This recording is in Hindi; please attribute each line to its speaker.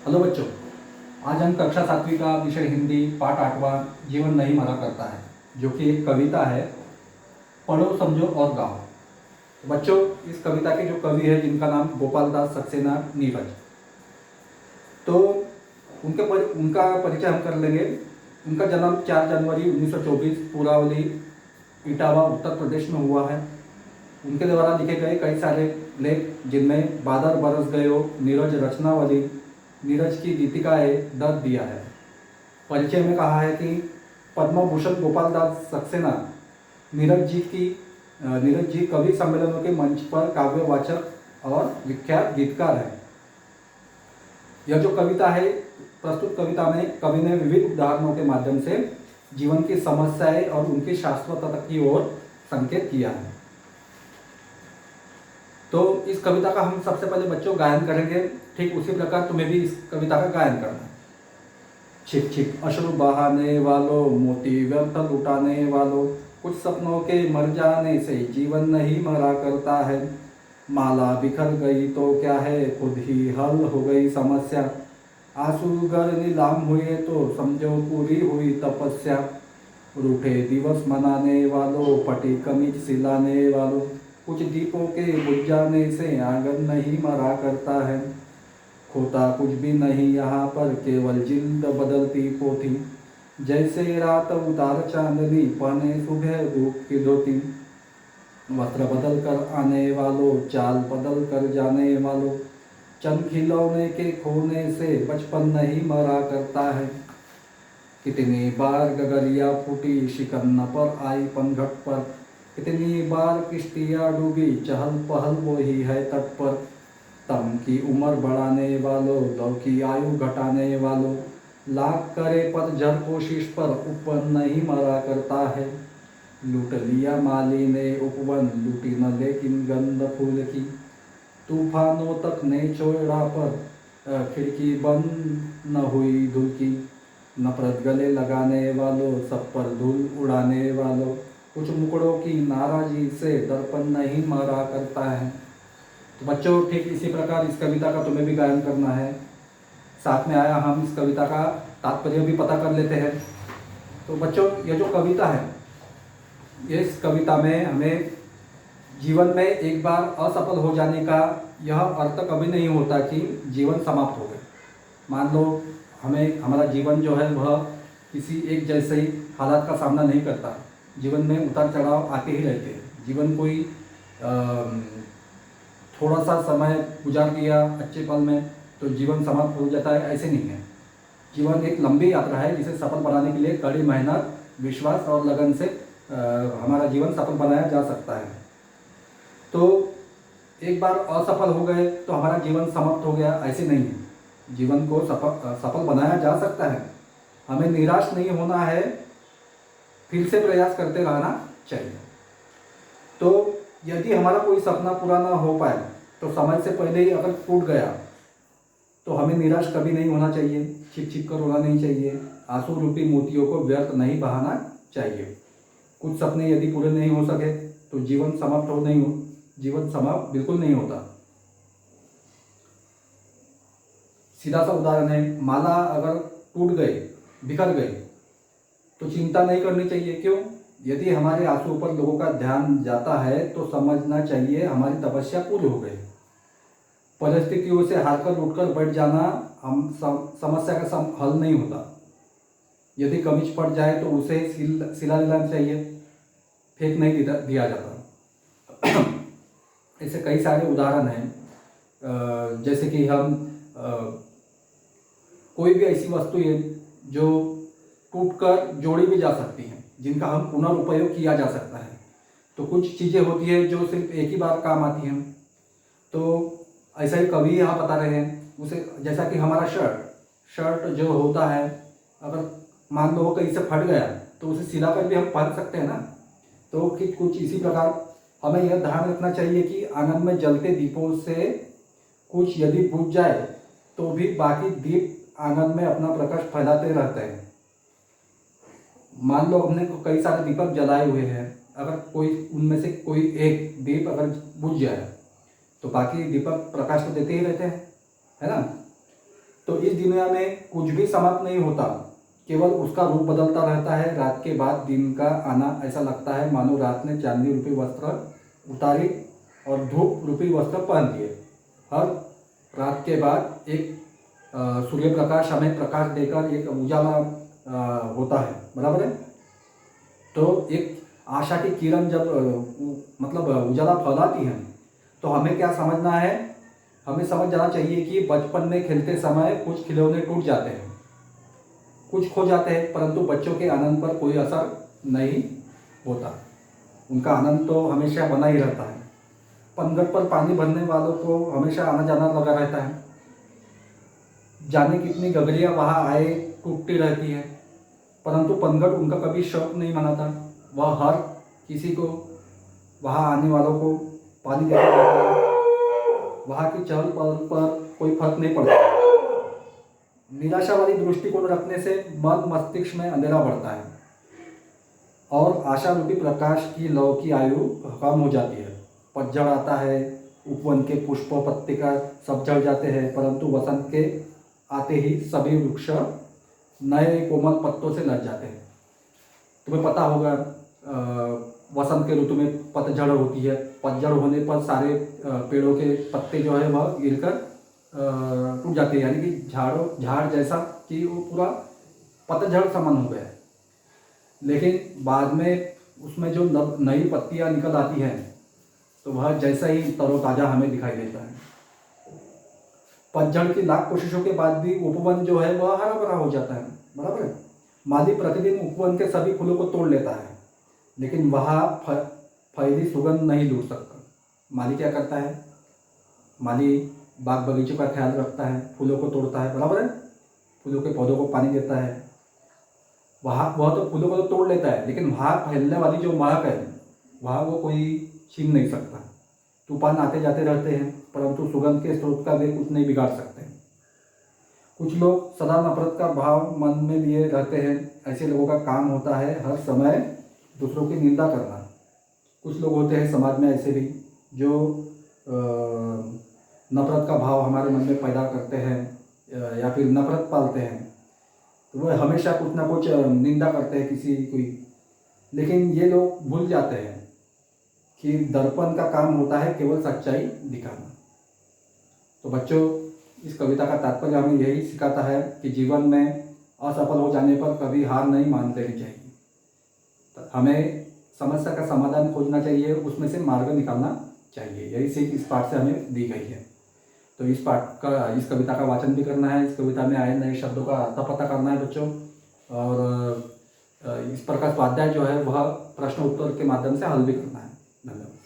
Speaker 1: हेलो बच्चों, आज हम कक्षा 7वीं का विषय हिंदी पाठ 8वां जीवन नहीं मरा करता है, जो कि एक कविता है। पढ़ो, समझो और गाओ। तो बच्चों, इस कविता के जो कवि है जिनका नाम गोपाल दास सक्सेना नीरज, तो उनका परिचय हम कर लेंगे। उनका जन्म 4 जनवरी 1924 पूरावली इटावा उत्तर प्रदेश में हुआ है। उनके द्वारा लिखे गए कई सारे लेख, जिनमें बादल बरस गयो, नीरज रचनावली, नीरज की गीतिकाएँ दर्द दिया है। परिचय में कहा है कि पद्म भूषण गोपाल दास सक्सेना नीरज जी कवि सम्मेलनों के मंच पर काव्यवाचक और विख्यात गीतकार हैं। यह जो कविता है, प्रस्तुत कविता में कवि ने विविध उदाहरणों के माध्यम से जीवन की समस्याएं और उनकी शाश्वतता की ओर संकेत किया है। तो इस कविता का हम सबसे पहले बच्चों गायन करेंगे। ठीक उसी प्रकार तुम्हें भी इस कविता का गायन करना है। छिप छिप अश्रु बहाने वालों, मोती व्यर्थ लुटाने वालों, कुछ सपनों के मर जाने से जीवन नहीं मरा करता है। माला बिखर गई तो क्या है, खुद ही हल हो गई समस्या। आंसू गर नीलाम हुए तो समझो पूरी हुई तपस्या। रूठे दिवस मनाने वालों, फटी कमीज सिलाने वालों, कुछ दीपों के बुझ जाने से आंगन नहीं मरा करता है। खोता कुछ भी नहीं यहाँ पर, केवल जिल्द बदलती पोथी। जैसे रात उतार चांदनी, पहने सुबह धूप की धोती। वस्त्र बदल कर आने वालों, चाल बदल कर जाने वालों, चंद खिलौने के खोने से बचपन नहीं मरा करता है। कितनी बार गगरिया फूटी, शिकन पर आई पनघट पर। कितनी बार किश्तियाँ डूबी, चहल पहल वो ही है तट पर। तम की उम्र बढ़ाने वालों, लव की आयु घटाने वालों, लाख करे पतझड़ कोशिश पर उपवन नहीं मरा करता है। लूट लिया माली ने उपवन, लूटी न लेकिन गंध फूल की। तूफानों तक ने छोड़ा पर खिड़की बंद न हुई धूल की। नफरत गले लगाने वालों, सब पर धूल उड़ाने वालों, कुछ मुकड़ों की नाराजी से दर्पण नहीं मरा करता है। तो बच्चों, ठीक इसी प्रकार इस कविता का तुम्हें भी गायन करना है। साथ में आया हम इस कविता का तात्पर्य भी पता कर लेते हैं। तो बच्चों, यह जो कविता है, इस कविता में हमें जीवन में एक बार असफल हो जाने का यह अर्थ कभी नहीं होता कि जीवन समाप्त हो गए। मान लो हमारा जीवन जो है वह किसी एक जैसे ही हालात का सामना नहीं करता। जीवन में उतार चढ़ाव आते ही रहते हैं। जीवन कोई थोड़ा सा समय गुजार दिया अच्छे पल में तो जीवन समाप्त हो जाता है, ऐसे नहीं है। जीवन एक लंबी यात्रा है, जिसे सफल बनाने के लिए कड़ी मेहनत, विश्वास और लगन से हमारा जीवन सफल बनाया जा सकता है। तो एक बार असफल हो गए तो हमारा जीवन समाप्त हो गया, ऐसे नहीं है। जीवन को सफल बनाया जा सकता है। हमें निराश नहीं होना है, फिर से प्रयास करते रहना चाहिए। तो यदि हमारा कोई सपना पूरा ना हो पाए तो समय से पहले ही अगर टूट गया तो हमें निराश कभी नहीं होना चाहिए, छिप छिप कर रोना नहीं चाहिए, आंसू रूपी मोतियों को व्यर्थ नहीं बहाना चाहिए। कुछ सपने यदि पूरे नहीं हो सके तो जीवन समाप्त बिल्कुल नहीं होता। सीधा सा उदाहरण है, माला अगर टूट गई, बिखर गई तो चिंता नहीं करनी चाहिए। क्यों? यदि हमारे आंसू पर लोगों का ध्यान जाता है तो समझना चाहिए हमारी तपस्या पूरी हो गई। परिस्थितियों से हारकर उठकर बैठ जाना हम समस्या का हल नहीं होता। यदि कमीज फट जाए तो उसे सिला लेना चाहिए, फेंक नहीं दिया जाता। ऐसे कई सारे उदाहरण हैं। जैसे कि हम कोई भी ऐसी वस्तु है जो टूटकर जोड़ी भी जा सकती हैं, जिनका हम पुनर्उपयोग किया जा सकता है। तो कुछ चीज़ें होती है जो सिर्फ एक ही बार काम आती हैं। तो ऐसा ही कवि यहाँ बता रहे हैं उसे, जैसा कि हमारा शर्ट जो होता है, अगर मान लो वो कहीं से फट गया तो उसे सिला कर भी हम पहन सकते हैं ना। तो कि कुछ इसी प्रकार हमें यह ध्यान रखना चाहिए कि आंगन में जलते दीपों से कुछ यदि बुझ जाए तो भी बाकी दीप आंगन में अपना प्रकाश फैलाते रहते हैं। मान लो हमने कई सारे दीपक जलाए हुए हैं, अगर कोई उनमें से कोई एक दीप अगर बुझ जाए तो बाकी दीपक प्रकाश तो देते ही रहते हैं, है ना। तो तो इस दुनिया में कुछ भी समाप्त नहीं होता, केवल उसका रूप बदलता रहता है। रात के बाद दिन का आना ऐसा लगता है मानो रात ने चांदी रूपी वस्त्र उतारी और धूप रूपी वस्त्र पहन लिए। हर रात के बाद एक सूर्य प्रकाश हमें प्रकाश देकर एक उजाला होता है, बराबर है। तो एक आशा की किरण जब मतलब उजाला फैलाती है, तो हमें क्या समझना है, हमें समझ जाना चाहिए कि बचपन में खेलते समय कुछ खिलौने टूट जाते हैं, कुछ खो जाते हैं, परंतु बच्चों के आनंद पर कोई असर नहीं होता। उनका आनंद तो हमेशा बना ही रहता है। पनघट पर पानी भरने वालों को हमेशा आना जाना लगा रहता है। जाने कितनी गगरियाँ वहाँ आए टूटती रहती है, परंतु पनघट उनका कभी शौक नहीं मनाता। वह हर किसी को, वहाँ आने वालों को पानी देता रहता है। वहाँ की चहल पहल पर कोई फर्क नहीं पड़ता। निराशावादी दृष्टिकोण रखने से मन मस्तिष्क में अंधेरा बढ़ता है और आशा रूपी प्रकाश की लौ की आयु कम हो जाती है। पतझड़ आता है, उपवन के पुष्प पत्तिका सब झड़ जाते हैं, परंतु वसंत के आते ही सभी वृक्ष नए कोमल पत्तों से लद जाते हैं। तुम्हें पता होगा वसंत के ऋतु में पतझड़ होती है। पतझड़ होने पर सारे पेड़ों के पत्ते जो है वह गिरकर टूट जाते हैं, यानी कि झाड़ जैसा कि वो पूरा पतझड़ समान हो गया है। लेकिन बाद में उसमें जो नई पत्तियां निकल आती हैं, तो वह जैसा ही तरोताज़ा हमें दिखाई देता है। पतझड़ की लाख कोशिशों के बाद भी उपवन जो है वह हरा भरा हो जाता है, बराबर है। माली प्रतिदिन उपवन के सभी फूलों को तोड़ लेता है, लेकिन वह फैली सुगंध नहीं लूट सकता। माली क्या करता है, माली बाग बगीचों का ख्याल रखता है, फूलों को तोड़ता है, बराबर है। फूलों के पौधों को पानी देता है। वह तो फूलों को तो तोड़ लेता है, लेकिन वहाँ फैलने वाली जो महक है वहाँ वो कोई छीन नहीं सकता। तूफान आते जाते रहते हैं, परंतु सुगंध के स्रोत का वे कुछ नहीं बिगाड़ सकते। कुछ लोग सदा नफरत का भाव मन में लिए रहते हैं। ऐसे लोगों का काम होता है हर समय दूसरों की निंदा करना। कुछ लोग होते हैं समाज में ऐसे भी जो नफरत का भाव हमारे मन में पैदा करते हैं या फिर नफरत पालते हैं। तो वह हमेशा कुछ ना कुछ निंदा करते हैं किसी कोई। लेकिन ये लोग भूल जाते हैं कि दर्पण का काम होता है केवल सच्चाई दिखाना। तो बच्चों, इस कविता का तात्पर्य हमें यही सिखाता है कि जीवन में असफल हो जाने पर कभी हार नहीं मान लेनी चाहिए। तो हमें समस्या का समाधान खोजना चाहिए, उसमें से मार्ग निकालना चाहिए। यही सीख इस पाठ से हमें दी गई है। तो इस कविता का वाचन भी करना है, इस कविता में आए नए शब्दों का अर्थ पता करना है बच्चों। और इस प्रकार स्वाध्याय जो है वह प्रश्न उत्तर के माध्यम से हल भी करना है। धन्यवाद।